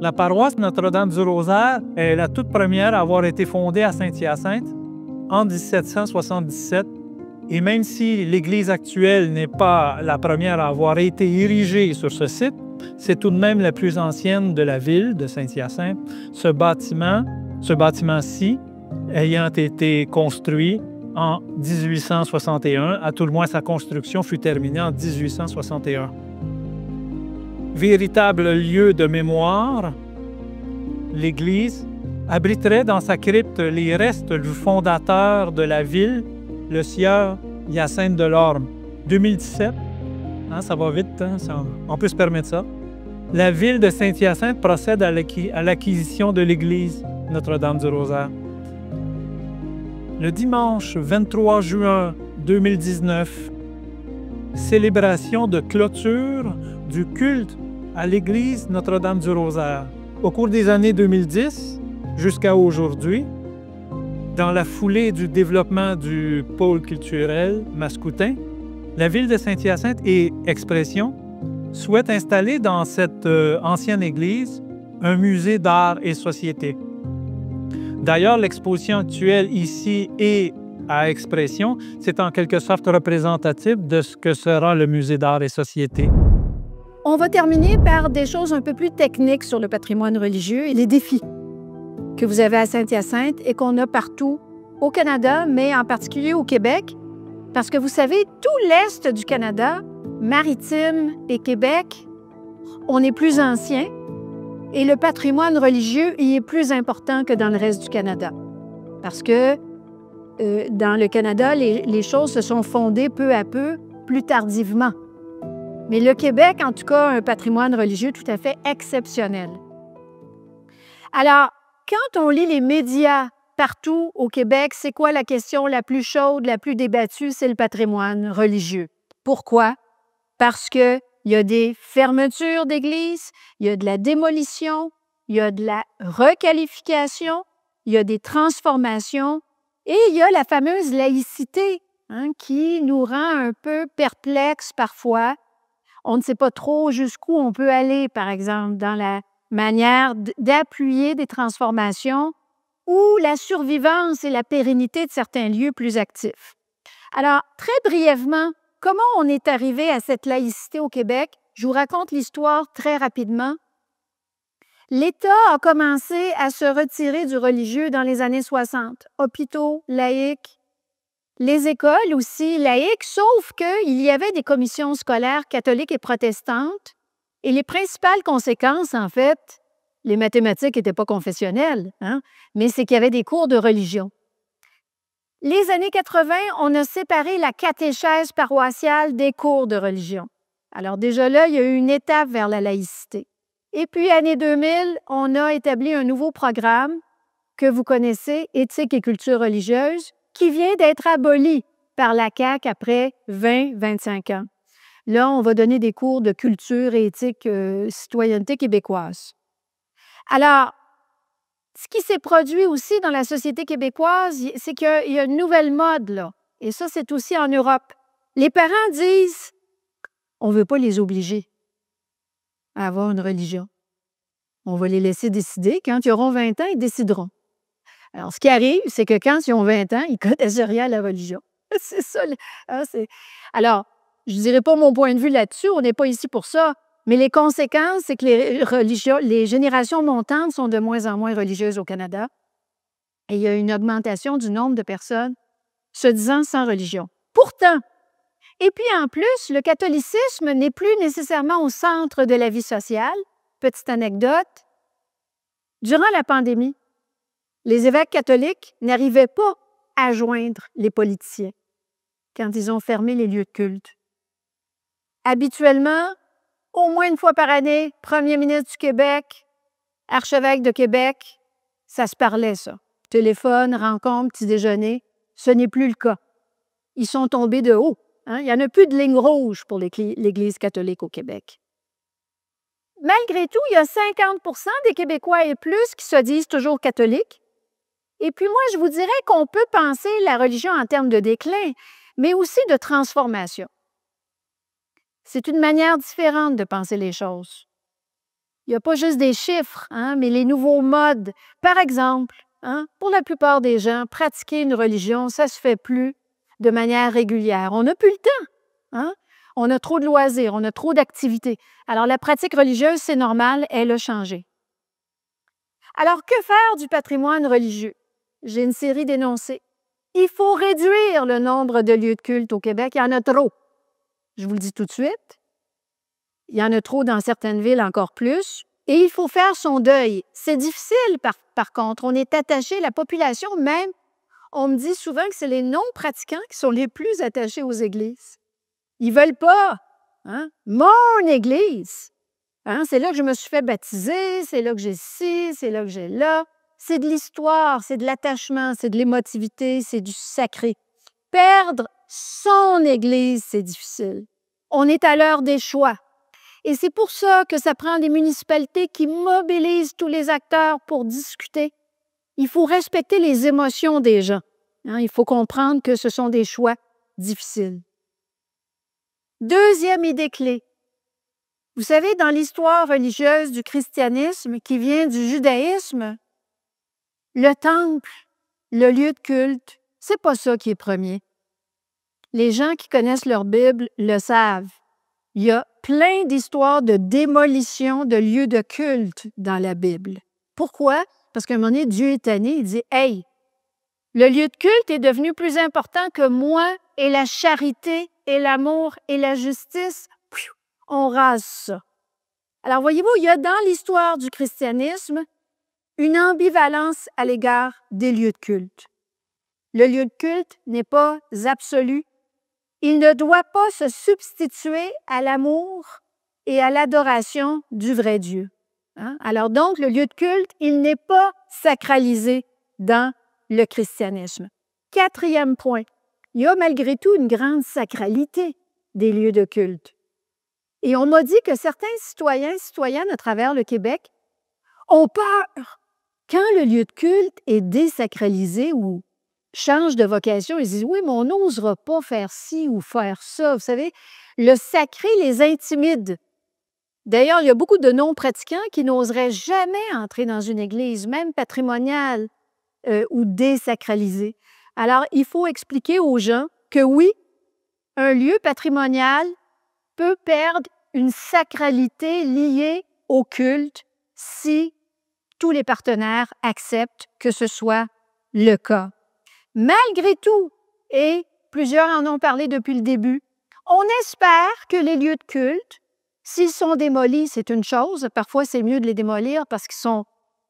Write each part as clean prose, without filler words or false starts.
La paroisse Notre-Dame-du-Rosaire est la toute première à avoir été fondée à Saint-Hyacinthe en 1777. Et même si l'église actuelle n'est pas la première à avoir été érigée sur ce site, c'est tout de même la plus ancienne de la ville de Saint-Hyacinthe. Ce bâtiment-ci ayant été construit en 1861, à tout le moins sa construction fut terminée en 1861. Véritable lieu de mémoire, l'église abriterait dans sa crypte les restes du fondateur de la ville, le sieur Hyacinthe Delorme. 2017, ça va vite, on peut se permettre ça. La ville de Saint-Hyacinthe procède à l'acquisition de l'église Notre-Dame-du-Rosaire. Le dimanche 23 juin 2019, célébration de clôture du culte à l'église Notre-Dame-du-Rosaire. Au cours des années 2010 jusqu'à aujourd'hui, dans la foulée du développement du pôle culturel mascoutin, la ville de Saint-Hyacinthe et Expression souhaite installer dans cette ancienne église un musée d'art et société. D'ailleurs, l'exposition actuelle ici et à Expression, c'est en quelque sorte représentatif de ce que sera le musée d'art et société. On va terminer par des choses un peu plus techniques sur le patrimoine religieux et les défis que vous avez à Saint-Hyacinthe et qu'on a partout au Canada, mais en particulier au Québec, parce que vous savez, tout l'Est du Canada, Maritime et Québec, on est plus ancien et le patrimoine religieux y est plus important que dans le reste du Canada. Parce que dans le Canada, les choses se sont fondées peu à peu, plus tardivement. Mais le Québec, en tout cas, a un patrimoine religieux tout à fait exceptionnel. Alors, quand on lit les médias partout au Québec, c'est quoi la question la plus chaude, la plus débattue? C'est le patrimoine religieux. Pourquoi? Parce qu'il y a des fermetures d'églises, il y a de la démolition, il y a de la requalification, il y a des transformations et il y a la fameuse laïcité qui nous rend un peu perplexes parfois. On ne sait pas trop jusqu'où on peut aller, par exemple, dans la manière d'appuyer des transformations ou la survivance et la pérennité de certains lieux plus actifs. Alors, très brièvement, comment on est arrivé à cette laïcité au Québec? Je vous raconte l'histoire très rapidement. L'État a commencé à se retirer du religieux dans les années 60. Hôpitaux, laïcs, les écoles aussi laïques, sauf qu'il y avait des commissions scolaires catholiques et protestantes. Et les principales conséquences, en fait, les mathématiques n'étaient pas confessionnelles, mais c'est qu'il y avait des cours de religion. Les années 80, on a séparé la catéchèse paroissiale des cours de religion. Alors déjà là, il y a eu une étape vers la laïcité. Et puis, année 2000, on a établi un nouveau programme que vous connaissez, Éthique et culture religieuse, qui vient d'être aboli par la CAQ après 20-25 ans. Là, on va donner des cours de culture et éthique, citoyenneté québécoise. Alors, ce qui s'est produit aussi dans la société québécoise, c'est qu'il y a une nouvelle mode, là. Et ça, c'est aussi en Europe. Les parents disent, on ne veut pas les obliger à avoir une religion. On va les laisser décider. Quand ils auront 20 ans, ils décideront. Alors, ce qui arrive, c'est que quand ils ont 20 ans, ils ne connaissent rien à la religion. C'est ça. Alors, je ne dirais pas mon point de vue là-dessus, on n'est pas ici pour ça, mais les conséquences, c'est que les générations montantes sont de moins en moins religieuses au Canada et il y a une augmentation du nombre de personnes se disant sans religion. Pourtant, et puis en plus, le catholicisme n'est plus nécessairement au centre de la vie sociale. Petite anecdote, durant la pandémie, les évêques catholiques n'arrivaient pas à joindre les politiciens quand ils ont fermé les lieux de culte. Habituellement, au moins une fois par année, premier ministre du Québec, archevêque de Québec, ça se parlait, ça. Téléphone, rencontre, petit déjeuner, ce n'est plus le cas. Ils sont tombés de haut. Il n'y en a plus de ligne rouge pour l'Église catholique au Québec. Malgré tout, il y a 50 des Québécois et plus qui se disent toujours catholiques. Et puis moi, je vous dirais qu'on peut penser la religion en termes de déclin, mais aussi de transformation. C'est une manière différente de penser les choses. Il n'y a pas juste des chiffres, hein, mais les nouveaux modes. Par exemple, hein, pour la plupart des gens, pratiquer une religion, ça ne se fait plus de manière régulière. On n'a plus le temps. Hein? On a trop de loisirs, on a trop d'activités. Alors, la pratique religieuse, c'est normal, elle a changé. Alors, que faire du patrimoine religieux? J'ai une série d'énoncés. Il faut réduire le nombre de lieux de culte au Québec. Il y en a trop. Je vous le dis tout de suite. Il y en a trop dans certaines villes, encore plus. Et il faut faire son deuil. C'est difficile, par contre. On est attaché, la population même, on me dit souvent que c'est les non-pratiquants qui sont les plus attachés aux églises. Ils ne veulent pas. Hein? Mon église! Hein? C'est là que je me suis fait baptiser, c'est là que j'ai ci, c'est là que j'ai là. C'est de l'histoire, c'est de l'attachement, c'est de l'émotivité, c'est du sacré. Perdre son église, c'est difficile. On est à l'heure des choix. Et c'est pour ça que ça prend des municipalités qui mobilisent tous les acteurs pour discuter. Il faut respecter les émotions des gens. Hein? Il faut comprendre que ce sont des choix difficiles. Deuxième idée clé. Vous savez, dans l'histoire religieuse du christianisme qui vient du judaïsme, le temple, le lieu de culte, c'est pas ça qui est premier. Les gens qui connaissent leur Bible le savent. Il y a plein d'histoires de démolition de lieux de culte dans la Bible. Pourquoi? Parce qu'à un moment donné, Dieu est tanné, il dit « Hey, le lieu de culte est devenu plus important que moi et la charité et l'amour et la justice. » On rase ça. Alors, voyez-vous, il y a dans l'histoire du christianisme une ambivalence à l'égard des lieux de culte. Le lieu de culte n'est pas absolu. Il ne doit pas se substituer à l'amour et à l'adoration du vrai Dieu. Hein? Alors donc, le lieu de culte, il n'est pas sacralisé dans le christianisme. Quatrième point, il y a malgré tout une grande sacralité des lieux de culte. Et on m'a dit que certains citoyens et citoyennes à travers le Québec ont peur. Quand le lieu de culte est désacralisé ou change de vocation, ils disent « Oui, mais on n'osera pas faire ci ou faire ça. » Vous savez, le sacré les intimide. D'ailleurs, il y a beaucoup de non-pratiquants qui n'oseraient jamais entrer dans une église, même patrimoniale ou désacralisée. Alors, il faut expliquer aux gens que oui, un lieu patrimonial peut perdre une sacralité liée au culte si tous les partenaires acceptent que ce soit le cas. Malgré tout, et plusieurs en ont parlé depuis le début, on espère que les lieux de culte, s'ils sont démolis, c'est une chose. Parfois, c'est mieux de les démolir parce qu'ils sont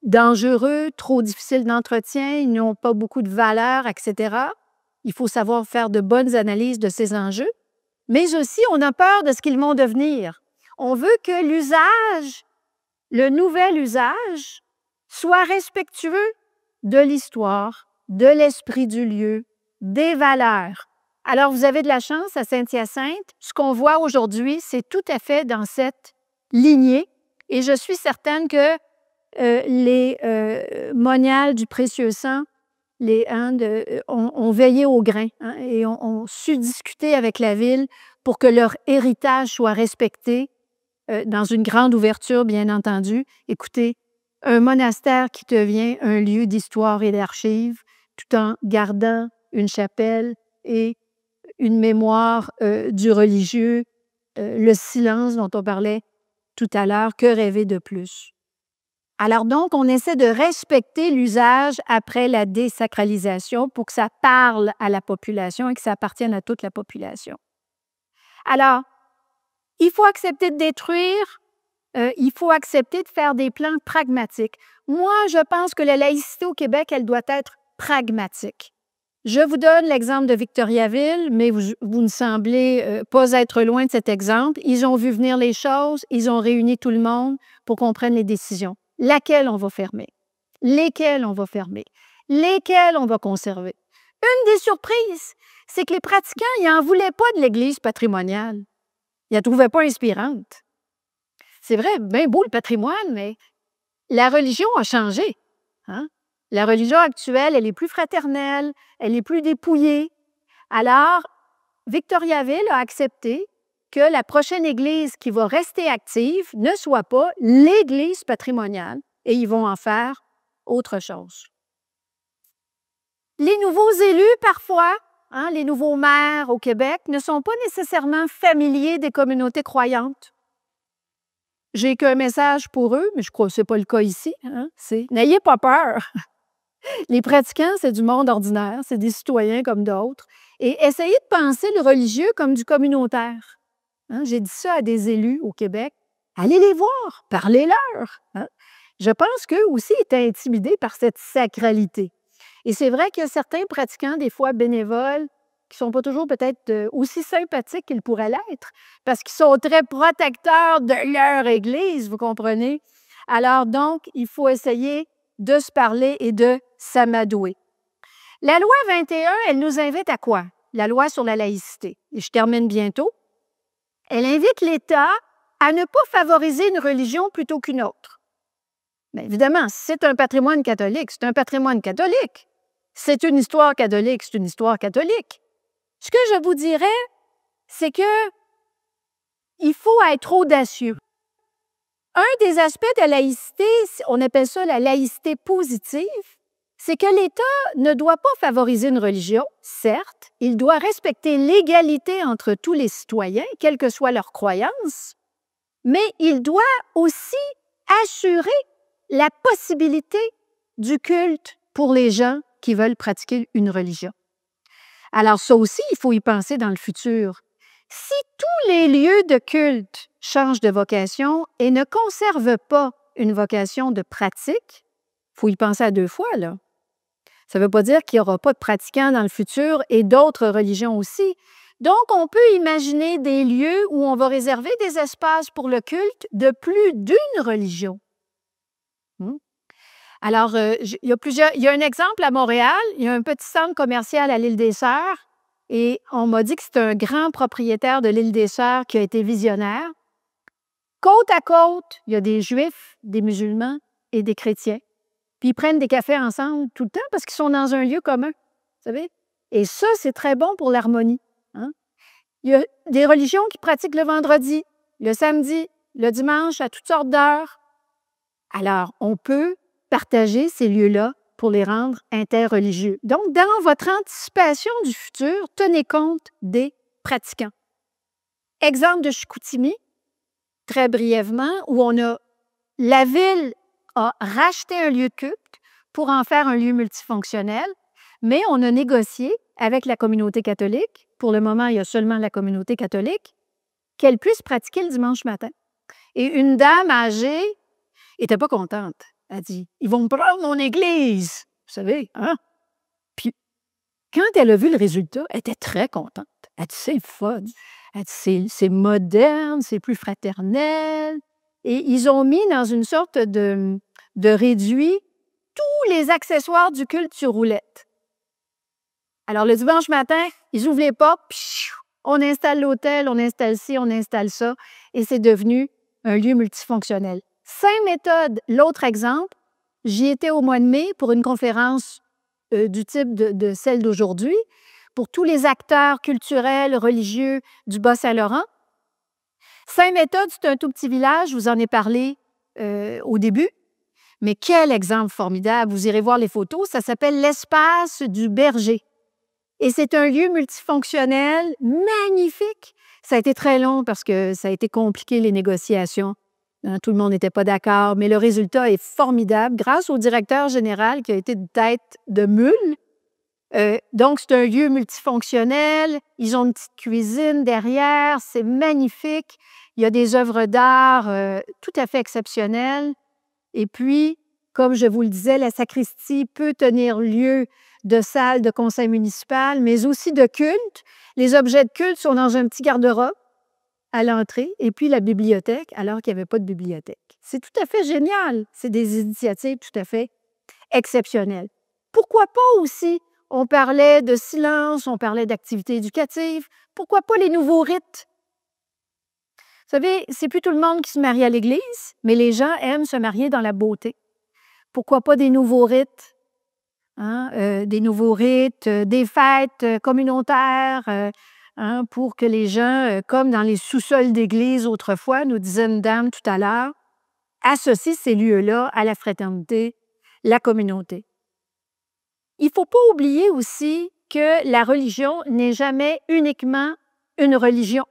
dangereux, trop difficiles d'entretien, ils n'ont pas beaucoup de valeur, etc. Il faut savoir faire de bonnes analyses de ces enjeux. Mais aussi, on a peur de ce qu'ils vont devenir. On veut que l'usage, le nouvel usage, soit respectueux de l'histoire, de l'esprit du lieu, des valeurs. Alors, vous avez de la chance à Saint-Hyacinthe. Ce qu'on voit aujourd'hui, c'est tout à fait dans cette lignée. Et je suis certaine que les moniales du précieux sang ont veillé au grain et ont su discuter avec la ville pour que leur héritage soit respecté dans une grande ouverture, bien entendu. Écoutez, un monastère qui devient un lieu d'histoire et d'archives, tout en gardant une chapelle et une mémoire du religieux, le silence dont on parlait tout à l'heure, que rêver de plus? Alors donc, on essaie de respecter l'usage après la désacralisation pour que ça parle à la population et que ça appartienne à toute la population. Alors, il faut accepter de détruire, il faut accepter de faire des plans pragmatiques. Moi, je pense que la laïcité au Québec, elle doit être pragmatique. Je vous donne l'exemple de Victoriaville, mais vous ne semblez pas être loin de cet exemple. Ils ont vu venir les choses, ils ont réuni tout le monde pour qu'on prenne les décisions. Laquelle on va fermer? Lesquelles on va fermer? Lesquelles on va conserver? Une des surprises, c'est que les pratiquants, ils n'en voulaient pas de l'Église patrimoniale. Ils ne la trouvaient pas inspirante. C'est vrai, bien beau le patrimoine, mais la religion a changé. Hein? La religion actuelle, elle est plus fraternelle, elle est plus dépouillée. Alors, Victoriaville a accepté que la prochaine église qui va rester active ne soit pas l'église patrimoniale et ils vont en faire autre chose. Les nouveaux élus, parfois, les nouveaux maires au Québec, ne sont pas nécessairement familiers des communautés croyantes. J'ai qu'un message pour eux, mais je crois que ce n'est pas le cas ici. C'est « N'ayez pas peur! » Les pratiquants, c'est du monde ordinaire, c'est des citoyens comme d'autres. Et essayez de penser le religieux comme du communautaire. J'ai dit ça à des élus au Québec. Allez les voir, parlez-leur. Je pense qu'eux aussi étaient intimidés par cette sacralité. Et c'est vrai qu'il y a certains pratiquants, des fois bénévoles, qui ne sont pas toujours peut-être aussi sympathiques qu'ils pourraient l'être, parce qu'ils sont très protecteurs de leur Église, vous comprenez? Alors donc, il faut essayer de se parler et de s'amadouer. La loi 21, elle nous invite à quoi? La loi sur la laïcité. Et je termine bientôt. Elle invite l'État à ne pas favoriser une religion plutôt qu'une autre. Bien évidemment, si c'est un patrimoine catholique, c'est un patrimoine catholique. C'est une histoire catholique, c'est une histoire catholique. Ce que je vous dirais, c'est que il faut être audacieux. Un des aspects de la laïcité, on appelle ça la laïcité positive, c'est que l'État ne doit pas favoriser une religion, certes, il doit respecter l'égalité entre tous les citoyens, quelle que soit leur croyance, mais il doit aussi assurer la possibilité du culte pour les gens qui veulent pratiquer une religion. Alors ça aussi, il faut y penser dans le futur. Si tous les lieux de culte changent de vocation et ne conservent pas une vocation de pratique, il faut y penser à deux fois, là. Ça ne veut pas dire qu'il n'y aura pas de pratiquants dans le futur et d'autres religions aussi. Donc, on peut imaginer des lieux où on va réserver des espaces pour le culte de plus d'une religion. Alors, il y a un exemple à Montréal, il y a un petit centre commercial à l'Île des Sœurs et on m'a dit que c'est un grand propriétaire de l'Île des Sœurs qui a été visionnaire. Côte à côte, il y a des Juifs, des musulmans et des chrétiens. Puis ils prennent des cafés ensemble tout le temps parce qu'ils sont dans un lieu commun, vous savez? Et ça, c'est très bon pour l'harmonie. Il y a des religions qui pratiquent le vendredi, le samedi, le dimanche, à toutes sortes d'heures. Alors, on peut partager ces lieux-là pour les rendre interreligieux. Donc, dans votre anticipation du futur, tenez compte des pratiquants. Exemple de Chicoutimi, très brièvement, où la ville a racheté un lieu de culte pour en faire un lieu multifonctionnel, mais on a négocié avec la communauté catholique, pour le moment, il y a seulement la communauté catholique, qu'elle puisse pratiquer le dimanche matin. Et une dame âgée n'était pas contente. Elle dit « Ils vont me prendre mon église! » Vous savez, hein? Puis, quand elle a vu le résultat, elle était très contente. Elle dit « C'est fun! » Elle dit « C'est moderne, c'est plus fraternel. » Et ils ont mis dans une sorte de réduit tous les accessoires du culte sur roulette. Alors, le dimanche matin, ils ouvrent les portes, on installe l'autel, on installe ci, on installe ça, et c'est devenu un lieu multifonctionnel. Saint-Méthode, l'autre exemple, j'y étais au mois de mai pour une conférence du type de celle d'aujourd'hui, pour tous les acteurs culturels, religieux du Bas-Saint-Laurent. Saint-Méthode, c'est un tout petit village, je vous en ai parlé au début, mais quel exemple formidable! Vous irez voir les photos, ça s'appelle l'Espace du Berger. Et c'est un lieu multifonctionnel, magnifique. Ça a été très long parce que ça a été compliqué, les négociations. Tout le monde n'était pas d'accord, mais le résultat est formidable grâce au directeur général qui a été de tête de mule. Donc, c'est un lieu multifonctionnel. Ils ont une petite cuisine derrière. C'est magnifique. Il y a des œuvres d'art tout à fait exceptionnelles. Et puis, comme je vous le disais, la sacristie peut tenir lieu de salle de conseil municipal, mais aussi de culte. Les objets de culte sont dans un petit garde-robe à l'entrée, et puis la bibliothèque, alors qu'il n'y avait pas de bibliothèque. C'est tout à fait génial. C'est des initiatives tout à fait exceptionnelles. Pourquoi pas aussi, on parlait de silence, on parlait d'activités éducatives, pourquoi pas les nouveaux rites? Vous savez, c'est plus tout le monde qui se marie à l'Église, mais les gens aiment se marier dans la beauté. Pourquoi pas des nouveaux rites? Des nouveaux rites, des fêtes communautaires, hein, pour que les gens, comme dans les sous-sols d'église autrefois, nous disait une dame tout à l'heure, associent ces lieux-là à la fraternité, la communauté. Il ne faut pas oublier aussi que la religion n'est jamais uniquement une religion.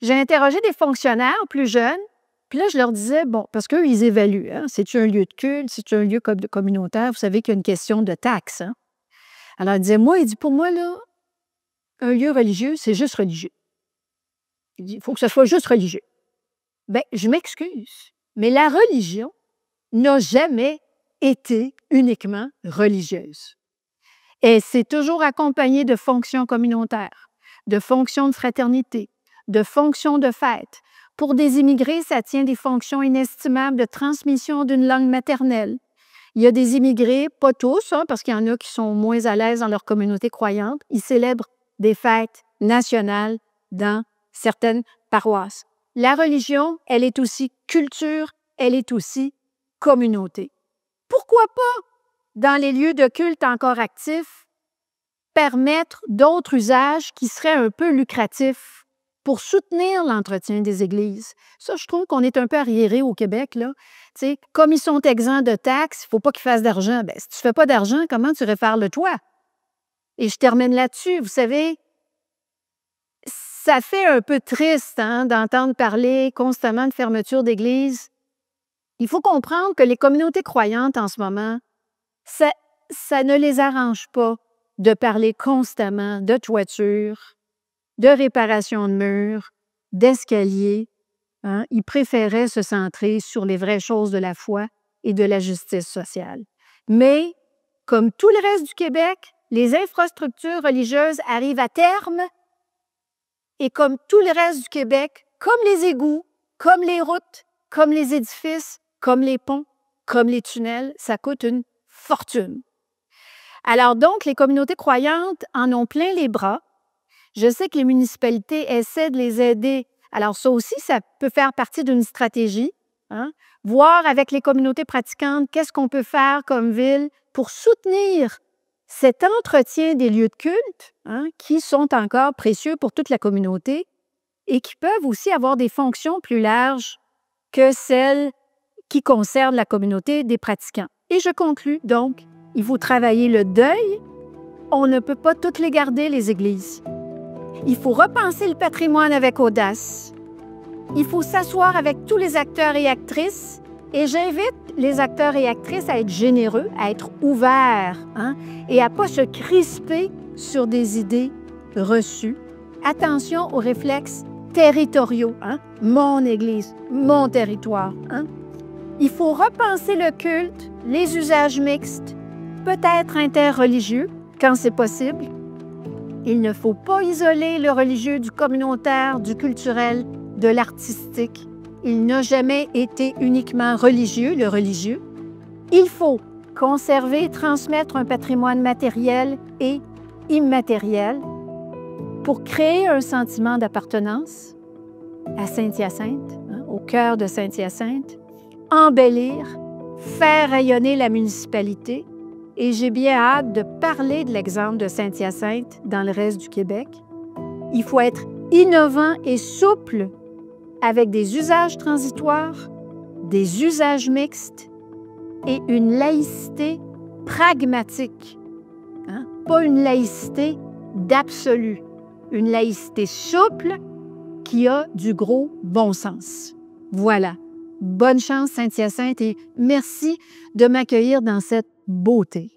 J'ai interrogé des fonctionnaires plus jeunes, puis là, je leur disais, bon, parce qu'eux, ils évaluent, hein, c'est-tu un lieu de culte, c'est-tu un lieu communautaire, vous savez qu'il y a une question de taxe. Hein? Alors, ils disaient, pour moi, là, un lieu religieux, c'est juste religieux. Il dit, il faut que ce soit juste religieux. Bien, je m'excuse, mais la religion n'a jamais été uniquement religieuse. Et c'est toujours accompagné de fonctions communautaires, de fonctions de fraternité, de fonctions de fête. Pour des immigrés, ça tient des fonctions inestimables de transmission d'une langue maternelle. Il y a des immigrés, pas tous, hein, parce qu'il y en a qui sont moins à l'aise dans leur communauté croyante, ils célèbrent des fêtes nationales dans certaines paroisses. La religion, elle est aussi culture, elle est aussi communauté. Pourquoi pas, dans les lieux de culte encore actifs, permettre d'autres usages qui seraient un peu lucratifs pour soutenir l'entretien des églises? Ça, je trouve qu'on est un peu arriéré au Québec, là. T'sais, comme ils sont exempts de taxes, il ne faut pas qu'ils fassent d'argent. Bien, si tu ne fais pas d'argent, comment tu répares le toit? Et je termine là-dessus. Vous savez, ça fait un peu triste hein, d'entendre parler constamment de fermeture d'églises. Il faut comprendre que les communautés croyantes en ce moment, ça ne les arrange pas de parler constamment de toiture, de réparation de murs, d'escaliers. Hein? Ils préféraient se centrer sur les vraies choses de la foi et de la justice sociale. Mais, comme tout le reste du Québec, les infrastructures religieuses arrivent à terme et comme tout le reste du Québec, comme les égouts, comme les routes, comme les édifices, comme les ponts, comme les tunnels, ça coûte une fortune. Alors donc, les communautés croyantes en ont plein les bras. Je sais que les municipalités essaient de les aider. Alors ça aussi, ça peut faire partie d'une stratégie. Hein? Voir avec les communautés pratiquantes qu'est-ce qu'on peut faire comme ville pour soutenir cet entretien des lieux de culte hein, qui sont encore précieux pour toute la communauté et qui peuvent aussi avoir des fonctions plus larges que celles qui concernent la communauté des pratiquants. Et je conclus donc, il faut travailler le deuil. On ne peut pas toutes les garder, les églises. Il faut repenser le patrimoine avec audace. Il faut s'asseoir avec tous les acteurs et actrices. Et j'invite les acteurs et actrices à être généreux, à être ouverts hein, et à ne pas se crisper sur des idées reçues. Attention aux réflexes territoriaux. Hein? Mon Église, mon territoire. Hein? Il faut repenser le culte, les usages mixtes, peut-être interreligieux quand c'est possible. Il ne faut pas isoler le religieux du communautaire, du culturel, de l'artistique. Il n'a jamais été uniquement religieux, le religieux. Il faut conserver et transmettre un patrimoine matériel et immatériel pour créer un sentiment d'appartenance à Saint-Hyacinthe, hein, au cœur de Saint-Hyacinthe, embellir, faire rayonner la municipalité. Et j'ai bien hâte de parler de l'exemple de Saint-Hyacinthe dans le reste du Québec. Il faut être innovant et souple avec des usages transitoires, des usages mixtes et une laïcité pragmatique. Hein? Pas une laïcité d'absolu, une laïcité souple qui a du gros bon sens. Voilà. Bonne chance, Saint-Hyacinthe, et merci de m'accueillir dans cette beauté.